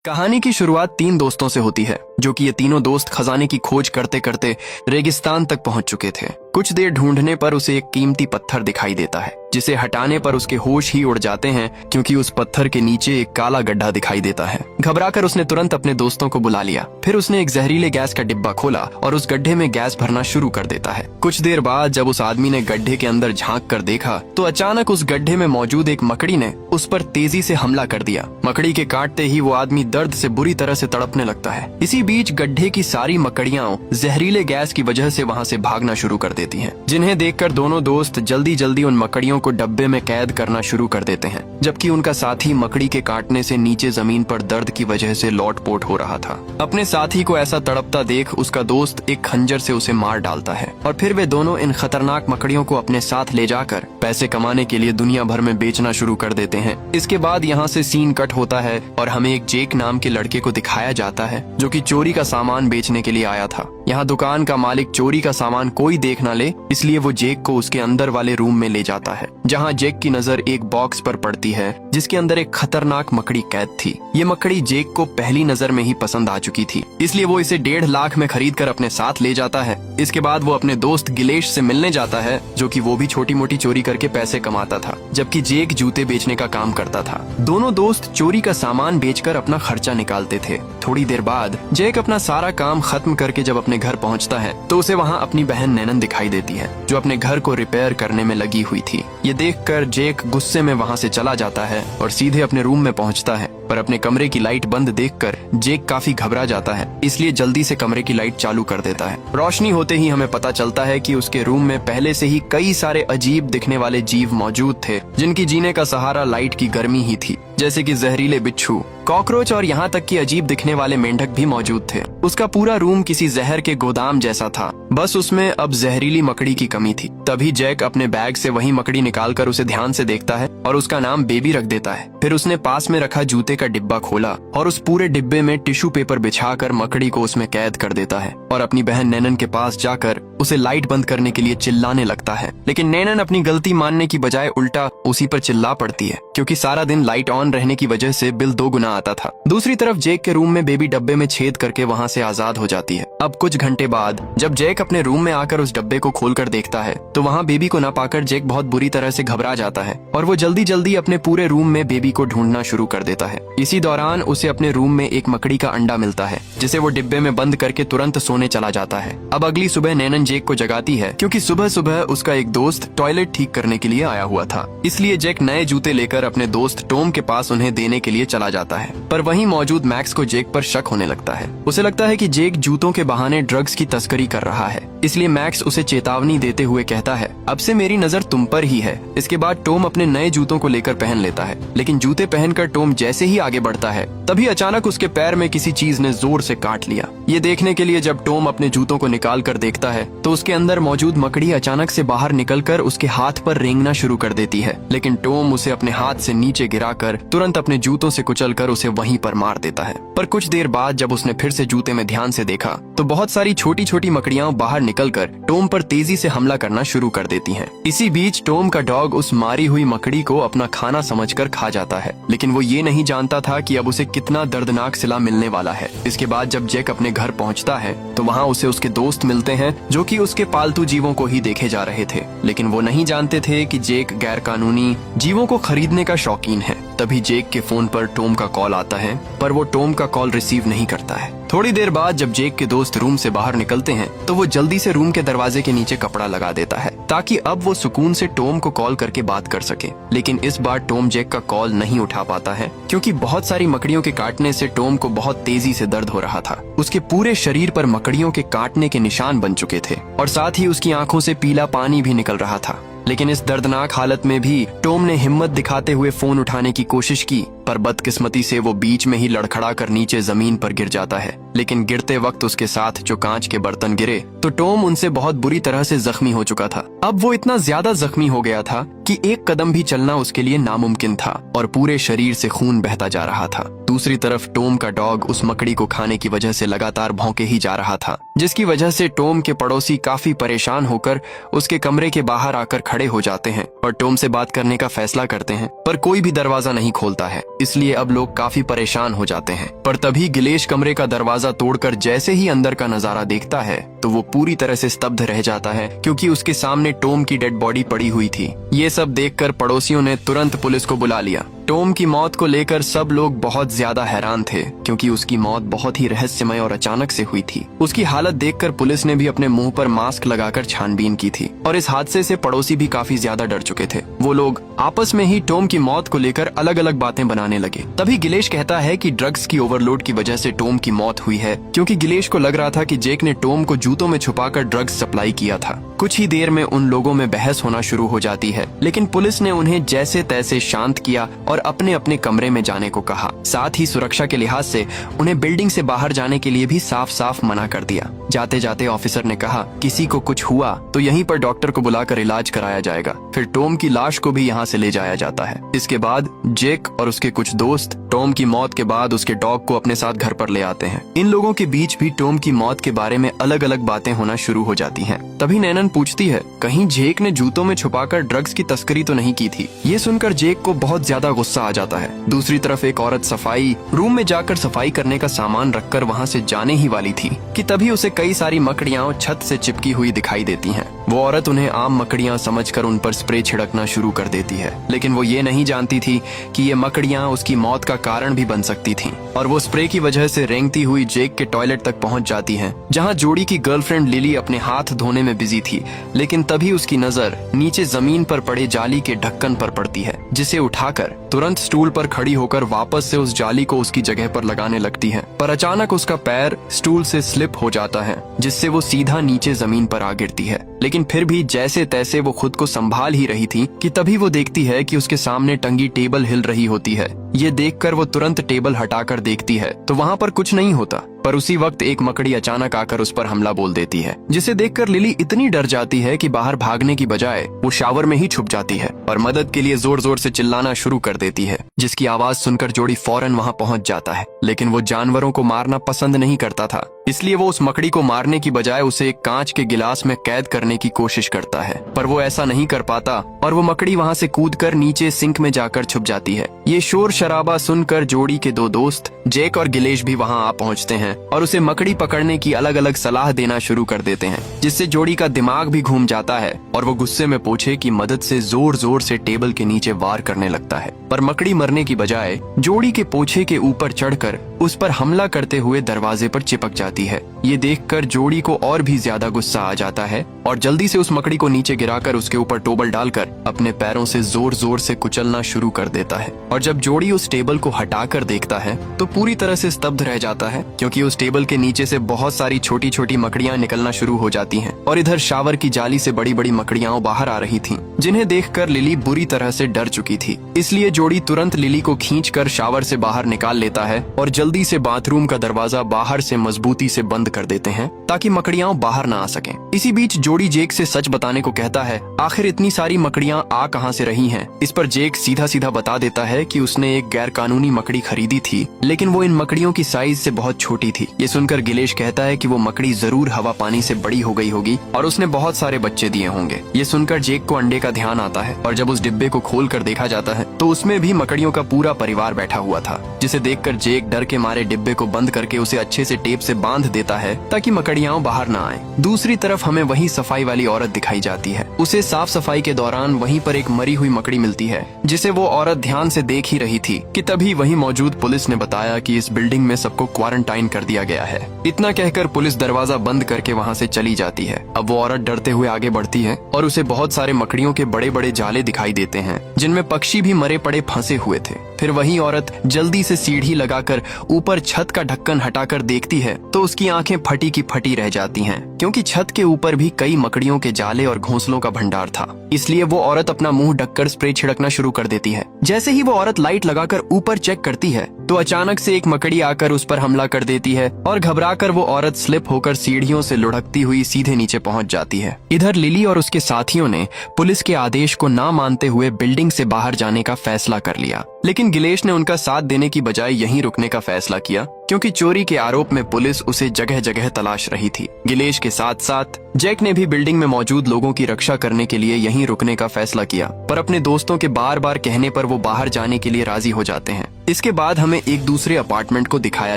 कहानी की शुरुआत तीन दोस्तों से होती है, जो कि ये तीनों दोस्त खजाने की खोज करते करते रेगिस्तान तक पहुंच चुके थे। कुछ देर ढूंढने पर उसे एक कीमती पत्थर दिखाई देता है, जिसे हटाने पर उसके होश ही उड़ जाते हैं, क्योंकि उस पत्थर के नीचे एक काला गड्ढा दिखाई देता है। घबराकर उसने तुरंत अपने दोस्तों को बुला लिया। फिर उसने एक जहरीले गैस का डिब्बा खोला और उस गड्ढे में गैस भरना शुरू कर देता है। कुछ देर बाद जब उस आदमी ने गड्ढे के अंदर झांक कर देखा, तो अचानक उस गड्ढे में मौजूद एक मकड़ी ने उस पर तेजी से हमला कर दिया। मकड़ी के काटते ही वो आदमी दर्द से बुरी तरह से तड़पने लगता है। इसी बीच गड्ढे की सारी मकड़ियां जहरीले गैस की वजह से वहां से भागना शुरू कर देती हैं, जिन्हें देखकर दोनों दोस्त जल्दी जल्दी उन मकड़ियों को डब्बे में कैद करना शुरू कर देते हैं, जबकि उनका साथी मकड़ी के काटने से नीचे जमीन पर दर्द की वजह से लौटपोट हो रहा था। अपने साथी को ऐसा तड़पता देख उसका दोस्त एक खंजर से उसे मार डालता है और फिर वे दोनों इन खतरनाक मकड़ियों को अपने साथ ले जाकर पैसे कमाने के लिए दुनिया भर में बेचना शुरू कर देते हैं। इसके बाद यहाँ से सीन कट होता है और हमें एक जेक नाम के लड़के को दिखाया जाता है, जो कि चोरी का सामान बेचने के लिए आया था। यहाँ दुकान का मालिक चोरी का सामान कोई देख न ले, इसलिए वो जेक को उसके अंदर वाले रूम में ले जाता है, जहाँ जेक की नजर एक बॉक्स पर पड़ती है, जिसके अंदर एक खतरनाक मकड़ी कैद थी। ये मकड़ी जेक को पहली नजर में ही पसंद आ चुकी थी, इसलिए वो इसे 1.5 लाख में खरीद कर अपने साथ ले जाता है। इसके बाद वो अपने दोस्त गिलेश से मिलने जाता है, जो कि वो भी छोटी मोटी चोरी करके पैसे कमाता था, जबकि जेक जूते बेचने का काम करता था। दोनों दोस्त चोरी का सामान बेचकर अपना खर्चा निकालते थे। थोड़ी देर बाद जेक अपना सारा काम खत्म करके जब अपने घर पहुंचता है, तो उसे वहां अपनी बहन नैनन दिखाई देती है, जो अपने घर को रिपेयर करने में लगी हुई थी। ये देखकर जेक गुस्से में वहां से चला जाता है और सीधे अपने रूम में पहुंचता है, पर अपने कमरे की लाइट बंद देखकर जेक काफी घबरा जाता है, इसलिए जल्दी से कमरे की लाइट चालू कर देता है। रोशनी होते ही हमें पता चलता है कि उसके रूम में पहले से ही कई सारे अजीब दिखने वाले जीव मौजूद थे, जिनकी जीने का सहारा लाइट की गर्मी ही थी, जैसे कि जहरीले बिच्छू, कॉकरोच और यहाँ तक कि अजीब दिखने वाले मेंढक भी मौजूद थे। उसका पूरा रूम किसी जहर के गोदाम जैसा था, बस उसमें अब जहरीली मकड़ी की कमी थी। तभी जैक अपने बैग से वही मकड़ी निकालकर उसे ध्यान से देखता है और उसका नाम बेबी रख देता है। फिर उसने पास में रखा जूते का डिब्बा खोला और उस पूरे डिब्बे में टिश्यू पेपर बिछाकर मकड़ी को उसमें कैद कर देता है और अपनी बहन नैनन के पास जाकर उसे लाइट बंद करने के लिए चिल्लाने लगता है। लेकिन नैनन अपनी गलती मानने की बजाय उल्टा उसी पर चिल्ला पड़ती है, क्योंकि सारा दिन लाइट ऑन रहने की वजह से बिल 2 गुना आता था। दूसरी तरफ जेक के रूम में बेबी डब्बे में छेद करके वहाँ से आजाद हो जाती है। अब कुछ घंटे बाद जब जेक अपने रूम में आकर उस डब्बे को खोलकर देखता है, तो वहाँ बेबी को न पाकर जेक बहुत बुरी तरह से घबरा जाता है और वो जल्दी जल्दी अपने पूरे रूम में बेबी को ढूंढना शुरू कर देता है। इसी दौरान उसे अपने रूम में एक मकड़ी का अंडा मिलता है, जिसे वो डिब्बे में बंद करके तुरंत सोने चला जाता है। अब अगली सुबह नैनन जेक को जगाती है, क्योंकि सुबह सुबह उसका एक दोस्त टॉयलेट ठीक करने के लिए आया हुआ था। इसलिए जेक नए जूते लेकर अपने दोस्त टॉम के पास उन्हें देने के लिए चला जाता है, पर वहीं मौजूद मैक्स को जेक पर शक होने लगता है। उसे लगता है कि जेक जूतों के बहाने ड्रग्स की तस्करी कर रहा है, इसलिए मैक्स उसे चेतावनी देते हुए कहता है, अब से मेरी नजर तुम पर ही है। इसके बाद टॉम अपने नए जूतों को लेकर पहन लेता है, लेकिन जूते पहनकर टॉम जैसे ही आगे बढ़ता है, तभी अचानक उसके पैर में किसी चीज ने जोर से काट लिया। ये देखने के लिए जब टॉम अपने जूतों को निकाल कर देखता है, तो उसके अंदर मौजूद मकड़ी अचानक से बाहर निकलकर उसके हाथ पर रेंगना शुरू कर देती है। लेकिन टॉम उसे अपने हाथ से नीचे गिराकर तुरंत अपने जूतों से कुचलकर उसे वहीं पर मार देता है। पर कुछ देर बाद जब उसने फिर से जूते में ध्यान से देखा, तो बहुत सारी छोटी छोटी मकड़ियां बाहर निकलकर टॉम पर तेजी से हमला करना शुरू कर देती हैं। इसी बीच टॉम का डॉग उस मारी हुई मकड़ी को अपना खाना समझकर खा जाता है, लेकिन वो ये नहीं जानता था कि अब उसे कितना दर्दनाक सिला मिलने वाला है। इसके बाद जब जेक अपने घर पहुंचता है, तो वहाँ उसे उसके दोस्त मिलते हैं, जो कि उसके पालतू जीवों को ही देखे जा रहे थे। लेकिन वो नहीं जानते थे कि जेक गैर कानूनी जीवों को खरीदने का शौकीन है। तभी जेक के फोन पर टॉम का कॉल आता है, पर वो टॉम का कॉल रिसीव नहीं करता है। थोड़ी देर बाद जब जेक के दोस्त रूम से बाहर निकलते हैं, तो वो जल्दी से रूम के दरवाजे के नीचे कपड़ा लगा देता है, ताकि अब वो सुकून से टॉम को कॉल करके बात कर सके। लेकिन इस बार टॉम जेक का कॉल नहीं उठा पाता है, क्योंकि बहुत सारी मकड़ियों के काटने से टॉम को बहुत तेजी से दर्द हो रहा था। उसके पूरे शरीर पर मकड़ियों के काटने के निशान बन चुके थे और साथ ही उसकी आंखों से पीला पानी भी निकल रहा था। लेकिन इस दर्दनाक हालत में भी टॉम ने हिम्मत दिखाते हुए फोन उठाने की कोशिश की, पर बदकिस्मती से वो बीच में ही लड़खड़ा कर नीचे जमीन पर गिर जाता है। लेकिन गिरते वक्त उसके साथ जो कांच के बर्तन गिरे, तो टॉम उनसे बहुत बुरी तरह से जख्मी हो चुका था। अब वो इतना ज्यादा जख्मी हो गया था कि एक कदम भी चलना उसके लिए नामुमकिन था और पूरे शरीर से खून बहता जा रहा था। दूसरी तरफ टॉम का डॉग उस मकड़ी को खाने की वजह से लगातार भौंके ही जा रहा था, जिसकी वजह से टॉम के पड़ोसी काफी परेशान होकर उसके कमरे के बाहर आकर खड़े हो जाते हैं और टॉम से बात करने का फैसला करते हैं, पर कोई भी दरवाजा नहीं खोलता है। इसलिए अब लोग काफी परेशान हो जाते हैं। पर तभी गिलेश कमरे का दरवाजा तोड़कर जैसे ही अंदर का नजारा देखता है तो वो पूरी तरह से स्तब्ध रह जाता है, क्योंकि उसके सामने टॉम की डेड बॉडी पड़ी हुई थी। ये सब देखकर पड़ोसियों ने तुरंत पुलिस को बुला लिया। टॉम की मौत को लेकर सब लोग बहुत ज्यादा हैरान थे, क्योंकि उसकी मौत बहुत ही रहस्यमय और अचानक से हुई थी। उसकी हालत देखकर पुलिस ने भी अपने मुंह पर मास्क लगाकर छानबीन की थी और इस हादसे से पड़ोसी भी काफी ज्यादा डर चुके थे। वो लोग आपस में ही टॉम की मौत को लेकर अलग अलग बातें बनाने लगे। तभी गिलेश कहता है कि ड्रग्स की ओवरलोड की वजह से टॉम की मौत हुई है, क्योंकि गिलेश को लग रहा था कि जेक ने टॉम को जूतों में छुपाकर ड्रग्स सप्लाई किया था। कुछ ही देर में उन लोगों में बहस होना शुरू हो जाती है, लेकिन पुलिस ने उन्हें जैसे तैसे शांत किया और अपने अपने कमरे में जाने को कहा। साथ ही सुरक्षा के लिहाज से उन्हें बिल्डिंग से बाहर जाने के लिए भी साफ साफ मना कर दिया। जाते जाते ऑफिसर ने कहा, किसी को कुछ हुआ तो यहीं पर डॉक्टर को बुलाकर इलाज कराया जाएगा। फिर टॉम की लाश को भी यहाँ से ले जाया जाता है। इसके बाद जेक और उसके कुछ दोस्त टॉम की मौत के बाद उसके डॉग को अपने साथ घर पर ले आते हैं। इन लोगों के बीच भी टॉम की मौत के बारे में अलग अलग बातें होना शुरू हो जाती हैं। तभी नैनन पूछती है, कहीं जेक ने जूतों में छुपाकर ड्रग्स की तस्करी तो नहीं की थी। ये सुनकर जेक को बहुत ज्यादा गुस्सा आ जाता है। दूसरी तरफ एक औरत सफाई रूम में जाकर सफाई करने का सामान रखकर वहाँ से जाने ही वाली थी कि तभी उसे कई सारी मकड़ियाँ छत से चिपकी हुई दिखाई देती हैं। वो औरत उन्हें आम मकड़ियाँ समझकर उन पर स्प्रे छिड़कना शुरू कर देती है, लेकिन वो ये नहीं जानती थी कि ये मकड़ियाँ उसकी मौत का कारण भी बन सकती थीं। और वो स्प्रे की वजह से रेंगती हुई जेक के टॉयलेट तक पहुंच जाती हैं, जहां जोड़ी की गर्लफ्रेंड लिली अपने हाथ धोने में बिजी थी। लेकिन तभी उसकी नजर नीचे जमीन पर पड़े जाली के ढक्कन पर पड़ती है, जिसे उठाकर तुरंत स्टूल पर खड़ी होकर वापस से उस जाली को उसकी जगह पर लगाने लगती है। पर अचानक उसका पैर स्टूल से स्लिप हो जाता है, जिससे वो सीधा नीचे जमीन पर आ गिरती है। लेकिन फिर भी जैसे तैसे वो खुद को संभाल ही रही थी कि तभी वो देखती है कि उसके सामने टंगी टेबल हिल रही होती है। ये देखकर वो तुरंत टेबल हटाकर देखती है तो वहाँ पर कुछ नहीं होता, पर उसी वक्त एक मकड़ी अचानक आकर उस पर हमला बोल देती है, जिसे देखकर लिली इतनी डर जाती है कि बाहर भागने की बजाय वो शावर में ही छुप जाती है और मदद के लिए जोर जोर से चिल्लाना शुरू कर देती है, जिसकी आवाज सुनकर जोड़ी फौरन वहाँ पहुँच जाता है। लेकिन वो जानवरों को मारना पसंद नहीं करता था, इसलिए वो उस मकड़ी को मारने की बजाय उसे एक कांच के गिलास में कैद करने की कोशिश करता है, पर वो ऐसा नहीं कर पाता और वो मकड़ी वहाँ से कूदकर नीचे सिंक में जाकर छुप जाती है। ये शोर शराबा सुनकर जोड़ी के दो दोस्त जेक और गिलेश भी वहाँ आ पहुँचते हैं और उसे मकड़ी पकड़ने की अलग अलग सलाह देना शुरू कर देते हैं, जिससे जोड़ी का दिमाग भी घूम जाता है और वो गुस्से में पोछे की मदद से जोर जोर से टेबल के नीचे वार करने लगता है। पर मकड़ी मरने की बजाय जोड़ी के पोछे के ऊपर चढ़कर उस पर हमला करते हुए दरवाजे पर चिपक जाती है। ये देखकर जोड़ी को और भी ज्यादा गुस्सा आ जाता है और जल्दी से उस मकड़ी को नीचे गिराकर उसके ऊपर टोबल डालकर अपने पैरों से जोर जोर से कुचलना शुरू कर देता है। और जब जोड़ी उस टेबल को हटाकर देखता है तो पूरी तरह से स्तब्ध रह जाता है, क्योंकि उस टेबल के नीचे से बहुत सारी छोटी छोटी मकड़ियां निकलना शुरू हो जाती हैं और इधर शावर की जाली से बड़ी बड़ी मकड़ियां बाहर आ रही थीं, जिन्हें देखकर लिली बुरी तरह से डर चुकी थी। इसलिए जोड़ी तुरंत लिली को खींचकर शावर से बाहर निकाल लेता है और जल्दी से बाथरूम का दरवाजा बाहर से मजबूती से बंद कर देते हैं ताकि मकड़ियां बाहर ना आ सकें। इसी बीच जोड़ी जेक से सच बताने को कहता है, आखिर इतनी सारी मकड़ियां आ कहां से रही हैं। इस पर जेक सीधा सीधा बता देता है कि उसने एक गैर कानूनी मकड़ी खरीदी थी, लेकिन वो इन मकड़ियों की साइज से बहुत छोटी थी। ये सुनकर गिलेश कहता है कि वो मकड़ी जरूर हवा पानी से बड़ी हो गई होगी और उसने बहुत सारे बच्चे दिए होंगे। ये सुनकर जेक को अंडे का ध्यान आता है और जब उस डिब्बे को खोल कर देखा जाता है तो उसमें भी मकड़ियों का पूरा परिवार बैठा हुआ था, जिसे देखकर जेक डर के मारे डिब्बे को बंद करके उसे अच्छे से टेप से बांध देता है ताकि मकड़ियां बाहर ना आए। दूसरी तरफ हमें वही सफाई वाली औरत दिखाई जाती है। उसे साफ सफाई के दौरान वहीं पर एक मरी हुई मकड़ी मिलती है, जिसे वो औरत ध्यान से देख ही रही थी कि तभी वहीं मौजूद पुलिस ने बताया कि इस बिल्डिंग में सबको क्वारंटाइन कर दिया गया है। इतना कहकर पुलिस दरवाजा बंद करके वहाँ से चली जाती है। अब वो औरत डरते हुए आगे बढ़ती है और उसे बहुत सारे मकड़ियों के बड़े बड़े जाले दिखाई देते हैं, जिनमें पक्षी भी मरे पड़े फंसे हुए थे। फिर वही औरत जल्दी से सीढ़ी लगाकर ऊपर छत का ढक्कन हटाकर देखती है तो उसकी आंखें फटी की फटी रह जाती हैं, क्योंकि छत के ऊपर भी कई मकड़ियों के जाले और घोंसलों का भंडार था। इसलिए वो औरत अपना मुंह ढककर स्प्रे छिड़कना शुरू कर देती है। जैसे ही वो औरत लाइट लगाकर ऊपर चेक करती है तो अचानक से एक मकड़ी आकर उस पर हमला कर देती है और घबराकर वो औरत स्लिप होकर सीढ़ियों से लुढ़कती हुई सीधे नीचे पहुंच जाती है। इधर लिली और उसके साथियों ने पुलिस के आदेश को ना मानते हुए बिल्डिंग से बाहर जाने का फैसला कर लिया। लेकिन गिलेश ने उनका साथ देने की बजाय यहीं रुकने का फैसला किया, क्योंकि चोरी के आरोप में पुलिस उसे जगह जगह तलाश रही थी। गिलेश के साथ साथ जैक ने भी बिल्डिंग में मौजूद लोगों की रक्षा करने के लिए यहीं रुकने का फैसला किया, पर अपने दोस्तों के बार बार कहने पर वो बाहर जाने के लिए राजी हो जाते हैं। इसके बाद हमें एक दूसरे अपार्टमेंट को दिखाया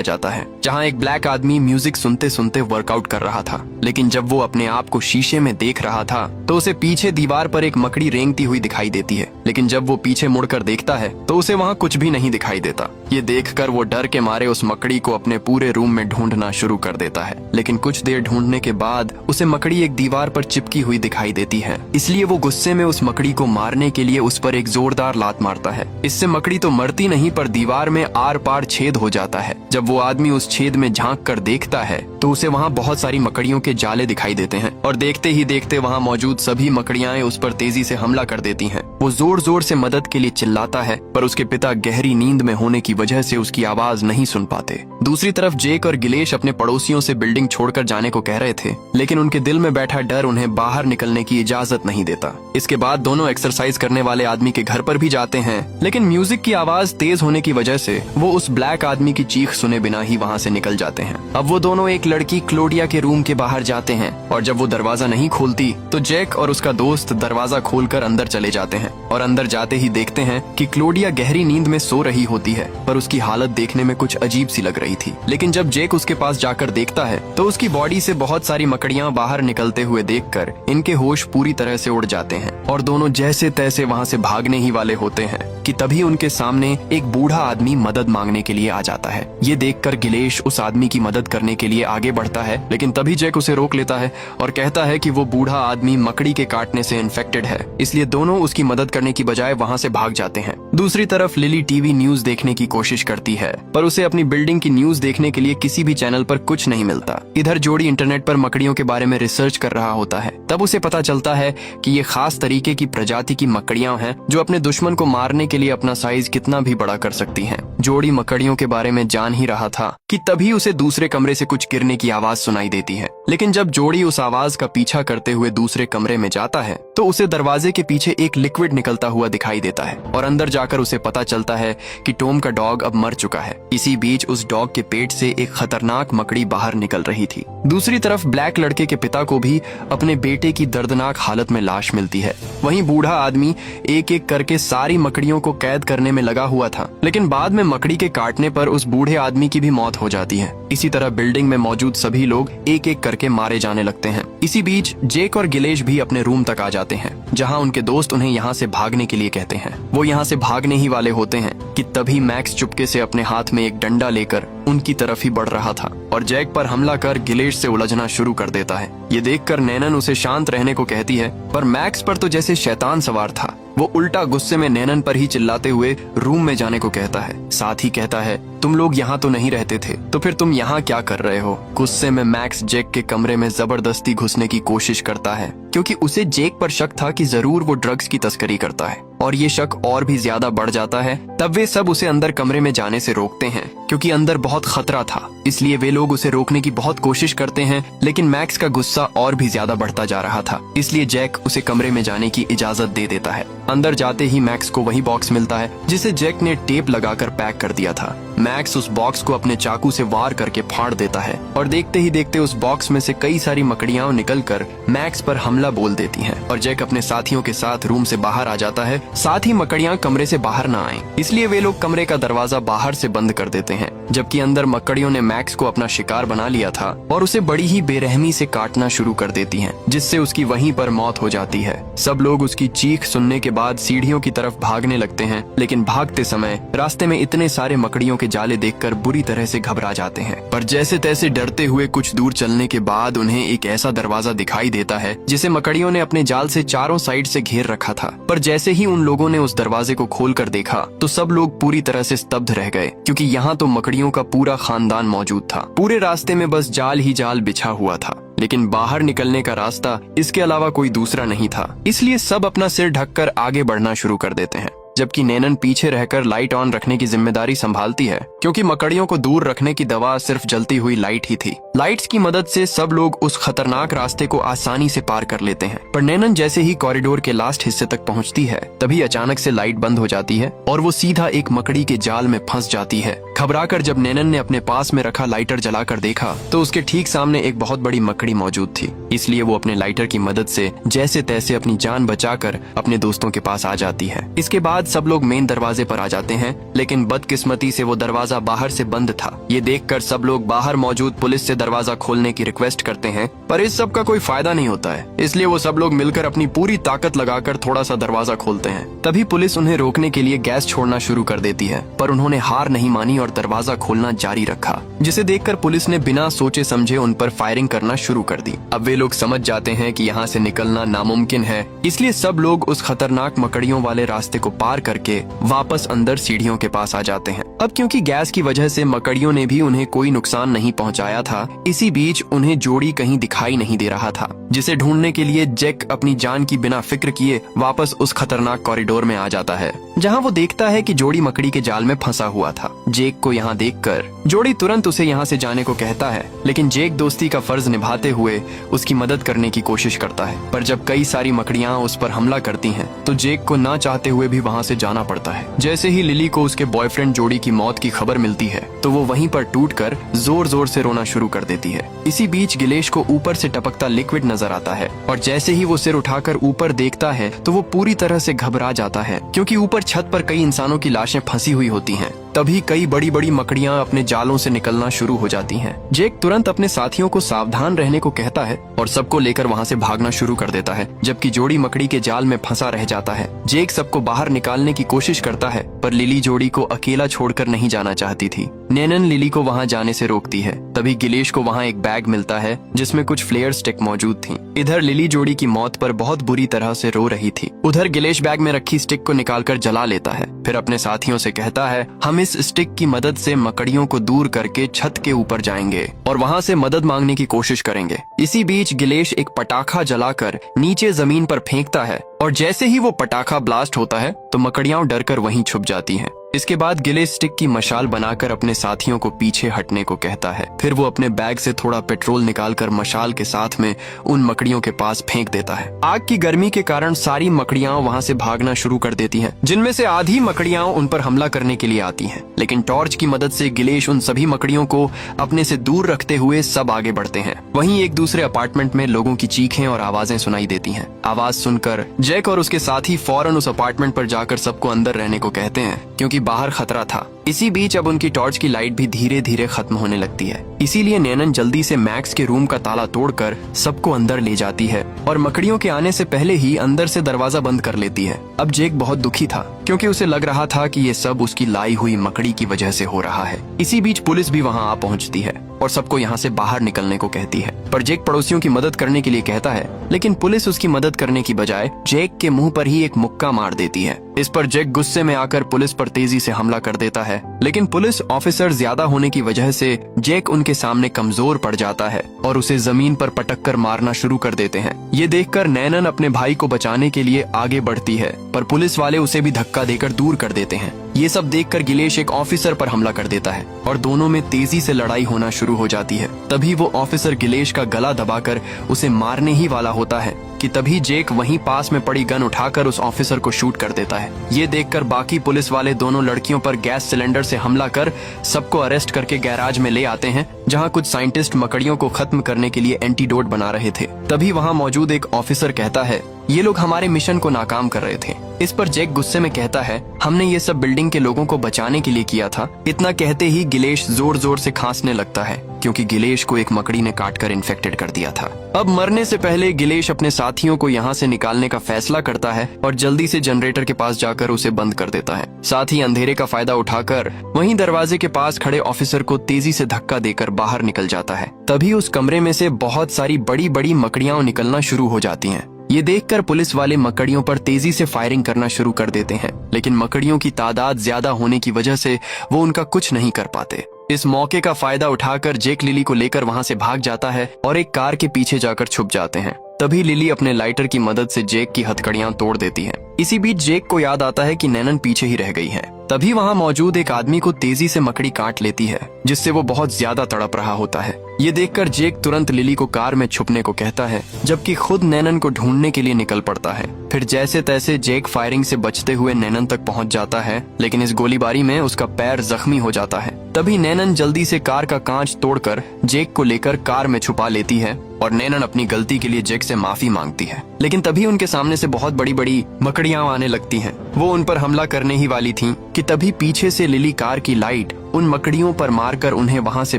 जाता है, जहां एक ब्लैक आदमी म्यूजिक सुनते सुनते वर्कआउट कर रहा था। लेकिन जब वो अपने आप को शीशे में देख रहा था तो उसे पीछे दीवार पर एक मकड़ी रेंगती हुई दिखाई देती है। लेकिन जब वो पीछे मुड़कर देखता है तो उसे वहाँ कुछ भी नहीं दिखाई देता। ये देखकर वो डर के मारे उस मकड़ी को अपने पूरे रूम में ढूंढना शुरू कर देता है। लेकिन कुछ देर ढूंढने के बाद उसे मकड़ी एक दीवार पर चिपकी हुई दिखाई देती है। इसलिए वो गुस्से में उस मकड़ी को मारने के लिए उस पर एक जोरदार लात मारता है। इससे मकड़ी तो मरती नहीं, पर दीवार में आर पार छेद हो जाता है। जब वो आदमी उस छेद में झांक कर देखता है तो उसे वहाँ बहुत सारी मकड़ियों के जाले दिखाई देते हैं, और देखते ही देखते वहाँ मौजूद सभी मकड़ियां उस पर तेजी से हमला कर देती हैं। वो जोर जोर से मदद के लिए चिल्लाता है, पर उसके पिता गहरी नींद में होने की वजह से उसकी आवाज नहीं सुन पाते। दूसरी तरफ जेक और गिलेश अपने पड़ोसियों से बिल्डिंग छोड़कर जाने को कह रहे थे, लेकिन उनके दिल में बैठा डर उन्हें बाहर निकलने की इजाजत नहीं देता। इसके बाद दोनों एक्सरसाइज करने वाले आदमी के घर पर भी जाते हैं, लेकिन म्यूजिक की आवाज तेज होने की वजह से वो उस ब्लैक आदमी की चीख सुने बिना ही वहाँ से निकल जाते हैं। अब वो दोनों एक लड़की क्लोडिया के रूम के बाहर जाते हैं, और जब वो दरवाजा नहीं खोलती तो जैक और उसका दोस्त दरवाजा खोलकर अंदर चले जाते हैं, और अंदर जाते ही देखते हैं कि क्लोडिया गहरी नींद में सो रही होती है, पर उसकी हालत देखने में कुछ अजीब सी लग रही थी। लेकिन जब जैक उसके पास जाकर देखता है तो उसकी बॉडी से बहुत सारी मकड़ियां बाहर निकलते हुए देखकर इनके होश पूरी तरह से उड़ जाते हैं, और दोनों जैसे तैसे वहाँ से भागने ही वाले होते हैं कि तभी उनके सामने एक बूढ़ा आदमी मदद मांगने के लिए आ जाता है। ये देखकर गिलेश उस आदमी की मदद करने के लिए आगे बढ़ता है, लेकिन तभी जैक उसे रोक लेता है और कहता है कि वो बूढ़ा आदमी मकड़ी के काटने से इन्फेक्टेड है, इसलिए दोनों उसकी मदद करने की बजाय वहाँ से भाग जाते हैं। दूसरी तरफ लिली टीवी न्यूज देखने की कोशिश करती है, पर उसे अपनी बिल्डिंग की न्यूज देखने के लिए किसी भी चैनल पर कुछ नहीं मिलता। इधर जोड़ी इंटरनेट पर मकड़ियों के बारे में रिसर्च कर रहा होता है। तब उसे पता चलता है कि ये खास तरीके की प्रजाति की मकड़ियां हैं जो अपने दुश्मन को मारने के लिए अपना साइज कितना भी बड़ा कर सकती हैं। जोड़ी मकड़ियों के बारे में जान ही रहा था कि तभी उसे दूसरे कमरे से कुछ गिरने की आवाज सुनाई देती है। लेकिन जब जोड़ी उस आवाज का पीछा करते हुए दूसरे कमरे में जाता है तो उसे दरवाजे के पीछे एक लिक्विड निकलता हुआ दिखाई देता है, और अंदर जाकर उसे पता चलता है कि टॉम का डॉग अब मर चुका है। इसी बीच उस डॉग के पेट से एक खतरनाक मकड़ी बाहर निकल रही थी। दूसरी तरफ ब्लैक लड़के के पिता को भी अपने बेटे की दर्दनाक हालत में लाश मिलती है। वहीं बूढ़ा आदमी एक एक करके सारी मकड़ियों को कैद करने में लगा हुआ था, लेकिन बाद में मकड़ी के काटने पर उस बूढ़े आदमी की भी मौत हो जाती है। इसी तरह बिल्डिंग में मौजूद सभी लोग एक एक करके मारे जाने लगते हैं। इसी बीच जेक और गिलेश भी अपने रूम तक आ जाते हैं, जहां उनके दोस्त उन्हें यहाँ से भागने के लिए कहते हैं। वो यहाँ से भागने ही वाले होते हैं कि तभी मैक्स चुपके से अपने हाथ में एक डंडा लेकर उनकी तरफ ही बढ़ रहा था, और जैक पर हमला कर गिलेश से उलझना शुरू कर देता है। ये देखकर नैनन उसे शांत रहने को कहती है, पर मैक्स पर तो जैसे शैतान सवार था। वो उल्टा गुस्से में नैनन पर ही चिल्लाते हुए रूम में जाने को कहता है। साथ ही कहता है, तुम लोग यहाँ तो नहीं रहते थे, तो फिर तुम यहाँ क्या कर रहे हो? गुस्से में मैक्स जेक के कमरे में जबरदस्ती घुसने की कोशिश करता है, क्योंकि उसे जेक पर शक था कि जरूर वो ड्रग्स की तस्करी करता है, और ये शक और भी ज्यादा बढ़ जाता है। तब वे सब उसे अंदर कमरे में जाने से रोकते हैं, क्योंकि अंदर बहुत खतरा था। इसलिए वे लोग उसे रोकने की बहुत कोशिश करते हैं, लेकिन मैक्स का गुस्सा और भी ज्यादा बढ़ता जा रहा था। इसलिए जैक उसे कमरे में जाने की इजाजत दे देता है। अंदर जाते ही मैक्स को वही बॉक्स मिलता है जिसे जैक ने टेप लगाकर पैक कर दिया था। मैक्स उस बॉक्स को अपने चाकू से वार करके फाड़ देता है, और देखते ही देखते उस बॉक्स में से कई सारी मकड़ियां निकलकर मैक्स पर हमला बोल देती हैं, और जैक अपने साथियों के साथ रूम से बाहर आ जाता है। साथ ही मकड़ियां कमरे से बाहर ना आएं, इसलिए वे लोग कमरे का दरवाजा बाहर से बंद कर देते हैं, जबकि अंदर मकड़ियों ने मैक्स को अपना शिकार बना लिया था और उसे बड़ी ही बेरहमी से काटना शुरू कर देती हैं, जिससे उसकी वहीं पर मौत हो जाती है। सब लोग उसकी चीख सुनने के बाद सीढ़ियों की तरफ भागने लगते हैं, लेकिन भागते समय रास्ते में इतने सारे मकड़ियों के जाले देखकर बुरी तरह से घबरा जाते हैं। पर जैसे तैसे डरते हुए कुछ दूर चलने के बाद उन्हें एक ऐसा दरवाजा दिखाई देता है जिसे मकड़ियों ने अपने जाल से चारों साइड से घेर रखा था। पर जैसे ही उन लोगों ने उस दरवाजे को खोलकर देखा तो सब लोग पूरी तरह से स्तब्ध रह गए, क्योंकि यहाँ तो मकड़ियों का पूरा खानदान मौजूद था। पूरे रास्ते में बस जाल ही जाल बिछा हुआ था, लेकिन बाहर निकलने का रास्ता इसके अलावा कोई दूसरा नहीं था। इसलिए सब अपना सिर ढककर आगे बढ़ना शुरू कर देते हैं। जबकि नैनन पीछे रहकर लाइट ऑन रखने की जिम्मेदारी संभालती है, क्योंकि मकड़ियों को दूर रखने की दवा सिर्फ जलती हुई लाइट ही थी। लाइट्स की मदद से सब लोग उस खतरनाक रास्ते को आसानी से पार कर लेते हैं, पर नैनन जैसे ही कॉरिडोर के लास्ट हिस्से तक पहुंचती है, तभी अचानक से लाइट बंद हो जाती है और वो सीधा एक मकड़ी के जाल में फंस जाती है। घबराकर जब नैनन ने अपने पास में रखा लाइटर जलाकर देखा तो उसके ठीक सामने एक बहुत बड़ी मकड़ी मौजूद थी। इसलिए वो अपने लाइटर की मदद से जैसे तैसे अपनी जान बचाकर अपने दोस्तों के पास आ जाती है। इसके बाद सब लोग मेन दरवाजे पर आ जाते हैं, लेकिन बदकिस्मती से वो दरवाजा बाहर से बंद था। ये देखकर सब लोग बाहर मौजूद पुलिस से दरवाजा खोलने की रिक्वेस्ट करते हैं, पर इस सब का कोई फायदा नहीं होता है। इसलिए वो सब लोग मिलकर अपनी पूरी ताकत लगाकर थोड़ा सा दरवाजा खोलते हैं। तभी पुलिस उन्हें रोकने के लिए गैस छोड़ना शुरू कर देती है, पर उन्होंने हार नहीं मानी और दरवाजा खोलना जारी रखा, जिसे देखकर पुलिस ने बिना सोचे समझे उन पर फायरिंग करना शुरू कर दी। अब वे लोग समझ जाते हैं कि यहाँ से निकलना नामुमकिन है, इसलिए सब लोग उस खतरनाक मकड़ियों वाले रास्ते को पार करके वापस अंदर सीढ़ियों के पास आ जाते हैं। अब क्योंकि गैस की वजह से मकड़ियों ने भी उन्हें कोई नुकसान नहीं पहुंचाया था, इसी बीच उन्हें जोड़ी कहीं दिखाई नहीं दे रहा था, जिसे ढूंढने के लिए जैक अपनी जान की बिना फिक्र किए वापस उस खतरनाक कॉरिडोर में आ जाता है, जहां वो देखता है कि जोड़ी मकड़ी के जाल में फंसा हुआ था। जेक को यहाँ देखकर जोड़ी तुरंत उसे यहाँ से जाने को कहता है, लेकिन जेक दोस्ती का फर्ज निभाते हुए उसकी मदद करने की कोशिश करता है। पर जब कई सारी मकड़ियाँ उस पर हमला करती हैं, तो जेक को ना चाहते हुए भी वहाँ से जाना पड़ता है। जैसे ही लिली को उसके बॉयफ्रेंड जोड़ी की मौत की खबर मिलती है, तो वो वहीं पर टूटकर जोर जोर से रोना शुरू कर देती है। इसी बीच गिलेश को ऊपर से टपकता लिक्विड नजर आता है, और जैसे ही वो सिर उठाकर ऊपर देखता है तो वो पूरी तरह से घबरा जाता है, क्योंकि ऊपर छत पर कई इंसानों की लाशें फंसी हुई होती हैं। तभी कई बड़ी बड़ी मकड़ियां अपने जालों से निकलना शुरू हो जाती हैं। जेक तुरंत अपने साथियों को सावधान रहने को कहता है और सबको लेकर वहां से भागना शुरू कर देता है, जबकि जोड़ी मकड़ी के जाल में फंसा रह जाता है। जेक सबको बाहर निकालने की कोशिश करता है, पर लिली जोड़ी को अकेला छोड़कर नहीं जाना चाहती थी। नैनन लिली को वहां जाने से रोकती है। तभी गिलेश को वहां एक बैग मिलता है जिसमें कुछ फ्लेयर स्टिक मौजूद थी। इधर लिली जोड़ी की मौत पर बहुत बुरी तरह से रो रही थी। उधर गिलेश बैग में रखी स्टिक को निकालकर जला लेता है, फिर अपने साथियों से कहता है, हम इस स्टिक की मदद से मकड़ियों को दूर करके छत के ऊपर जाएंगे और वहां से मदद मांगने की कोशिश करेंगे। इसी बीच गिलेश एक पटाखा जलाकर नीचे जमीन पर फेंकता है, और जैसे ही वो पटाखा ब्लास्ट होता है तो मकड़ियां डरकर वहीं छुप जाती हैं। इसके बाद गिलेश स्टिक की मशाल बनाकर अपने साथियों को पीछे हटने को कहता है। फिर वो अपने बैग से थोड़ा पेट्रोल निकालकर मशाल के साथ में उन मकड़ियों के पास फेंक देता है। आग की गर्मी के कारण सारी मकड़ियां वहां से भागना शुरू कर देती हैं, जिनमें से आधी मकड़ियां उन पर हमला करने के लिए आती हैं। लेकिन टॉर्च की मदद से गिलेश उन सभी मकड़ियों को अपने से दूर रखते हुए सब आगे बढ़ते हैं। वहीं एक दूसरे अपार्टमेंट में लोगों की चीखें और आवाजें सुनाई देती हैं। आवाज सुनकर जैक और उसके साथी फौरन उस अपार्टमेंट पर जाकर सबको अंदर रहने को कहते हैं, क्योंकि बाहर खतरा था। इसी बीच अब उनकी टॉर्च की लाइट भी धीरे धीरे खत्म होने लगती है। इसीलिए नैनन जल्दी से मैक्स के रूम का ताला तोड़कर सबको अंदर ले जाती है और मकड़ियों के आने से पहले ही अंदर से दरवाजा बंद कर लेती है। अब जेक बहुत दुखी था, क्योंकि उसे लग रहा था कि ये सब उसकी लाई हुई मकड़ी की वजह से हो रहा है। इसी बीच पुलिस भी वहाँ आ पहुँचती है और सबको यहाँ से बाहर निकलने को कहती है, पर जेक पड़ोसियों की मदद करने के लिए कहता है, लेकिन पुलिस उसकी मदद करने की बजाय जेक के मुंह पर ही एक मुक्का मार देती है। इस पर जेक गुस्से में आकर पुलिस पर तेजी से हमला कर देता है, लेकिन पुलिस ऑफिसर ज्यादा होने की वजह से जेक उनके सामने कमजोर पड़ जाता है और उसे जमीन पर पटककर मारना शुरू कर देते हैं। ये देखकर नैनन अपने भाई को बचाने के लिए आगे बढ़ती है, पर पुलिस वाले उसे भी धक्का देकर दूर कर देते हैं। ये सब देखकर गिलेश एक ऑफिसर पर हमला कर देता है और दोनों में तेजी से लड़ाई होना शुरू हो जाती है। तभी वो ऑफिसर गिलेश का गला दबाकर उसे मारने ही वाला होता है कि तभी जेक वहीं पास में पड़ी गन उठाकर उस ऑफिसर को शूट कर देता है। ये देखकर बाकी पुलिस वाले दोनों लड़कियों पर गैस सिलेंडर से हमला कर सबको अरेस्ट करके गैराज में ले आते हैं, जहां कुछ साइंटिस्ट मकड़ियों को खत्म करने के लिए एंटीडोट बना रहे थे। तभी वहां मौजूद एक ऑफिसर कहता है, ये लोग हमारे मिशन को नाकाम कर रहे थे। इस पर जेक गुस्से में कहता है, हमने ये सब बिल्डिंग के लोगों को बचाने के लिए किया था। इतना कहते ही गिलेश जोर जोर से खांसने लगता है, क्योंकि गिलेश को एक मकड़ी ने काटकर इन्फेक्टेड कर दिया था। अब मरने से पहले गिलेश अपने साथियों को यहाँ से निकालने का फैसला करता है और जल्दी से जनरेटर के पास जाकर उसे बंद कर देता है। साथ ही अंधेरे का फायदा उठाकर वहीं दरवाजे के पास खड़े ऑफिसर को तेजी से धक्का देकर बाहर निकल जाता है। तभी उस कमरे में से बहुत सारी बड़ी बड़ी मकड़ियां निकलना शुरू हो जाती हैं। ये देखकर पुलिस वाले मकड़ियों पर तेजी से फायरिंग करना शुरू कर देते हैं, लेकिन मकड़ियों की तादाद ज्यादा होने की वजह से वो उनका कुछ नहीं कर पाते। इस मौके का फायदा उठाकर जेक लिली को लेकर वहां से भाग जाता है और एक कार के पीछे जाकर छुप जाते हैं। तभी लिली अपने लाइटर की मदद से जेक की हथकड़ियां तोड़ देती है इसी बीच जेक को याद आता है कि नैनन पीछे ही रह गई है। तभी वहाँ मौजूद एक आदमी को तेजी से मकड़ी काट लेती है, जिससे वो बहुत ज्यादा तड़प रहा होता है। ये देखकर जेक तुरंत लिली को कार में छुपने को कहता है, जबकि खुद नैनन को ढूंढने के लिए निकल पड़ता है। फिर जैसे तैसे जेक फायरिंग से बचते हुए नैनन तक पहुंच जाता है, लेकिन इस गोलीबारी में उसका पैर जख्मी हो जाता है। तभी नैनन जल्दी से कार का कांच तोड़कर जेक को लेकर कार में छुपा लेती है और नैनन अपनी गलती के लिए जेक से माफी मांगती है। लेकिन तभी उनके सामने से बहुत बड़ी बड़ी मकड़ियां आने लगती हैं। वो उन पर हमला करने ही वाली थीं कि तभी पीछे से लिली कार की लाइट उन मकड़ियों पर मारकर उन्हें वहां से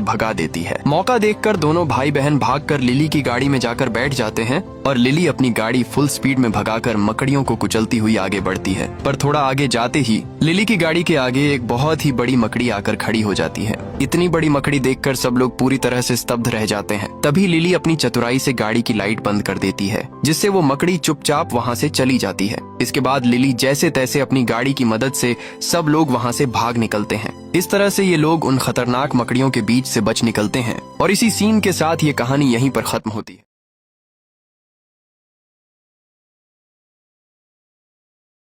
भगा देती है। मौका देखकर दोनों भाई बहन भागकर लिली की गाड़ी में जाकर बैठ जाते हैं और लिली अपनी गाड़ी फुल स्पीड में भगाकर मकड़ियों को कुचलती हुई आगे बढ़ती है। पर थोड़ा आगे जाते ही लिली की गाड़ी के आगे एक बहुत ही बड़ी मकड़ी आकर खड़ी हो जाती है। इतनी बड़ी मकड़ी देखकर सब लोग पूरी तरह से स्तब्ध रह जाते हैं। तभी लिली अपनी चतुराई से गाड़ी की लाइट बंद कर देती है, जिससे वो मकड़ी चुपचाप वहां से चली जाती है। इसके बाद लिली जैसे तैसे अपनी गाड़ी की मदद से सब लोग वहां से भाग निकलते हैं। इस तरह से ये लोग उन खतरनाक मकड़ियों के बीच से बच निकलते हैं और इसी सीन के साथ ये कहानी यहीं पर खत्म होती है।